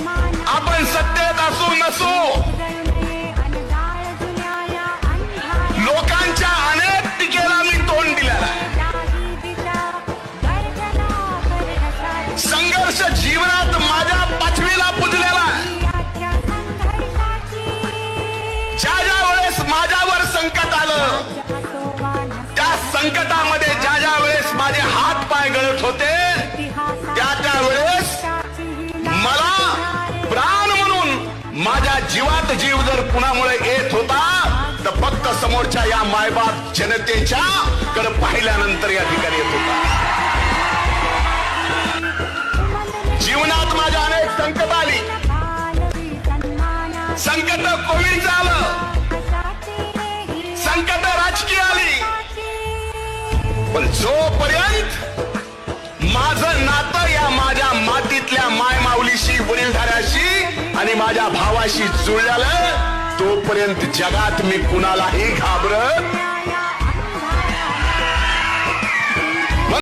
आपण सत्तेत असू नसू, लोकांच्या अनेक टीकेला मी तोंड दिलेला आहे. संघर्ष जीवनात माझ्या 5वीला पुजलेला आहे. ज्या वेळेस माझ्यावर संकट आलं, त्या संकटामध्ये ज्या वेळेस माझे हात पाय गळत होते, त्या वेळेस मला प्राण म्हणून माझ्या जीवात जीव जर कुणामुळे येत होता, तर फक्त समोरच्या या मायबाप जनतेच्या कडे पाहिल्यानंतर या ठिकाणी येत होता. जीवनात माझ्या अनेक संकट आली. संकट कोविड आलं, संकट राजकीय आली, पण जोपर्यंत माझं नातं या माझ्या मातीतल्या माय माऊलीशी, वडीलधाऱ्याशी आणि माझ्या भावाशी जुळलेलं, तोपर्यंत जगात मी कुणालाही घाबरत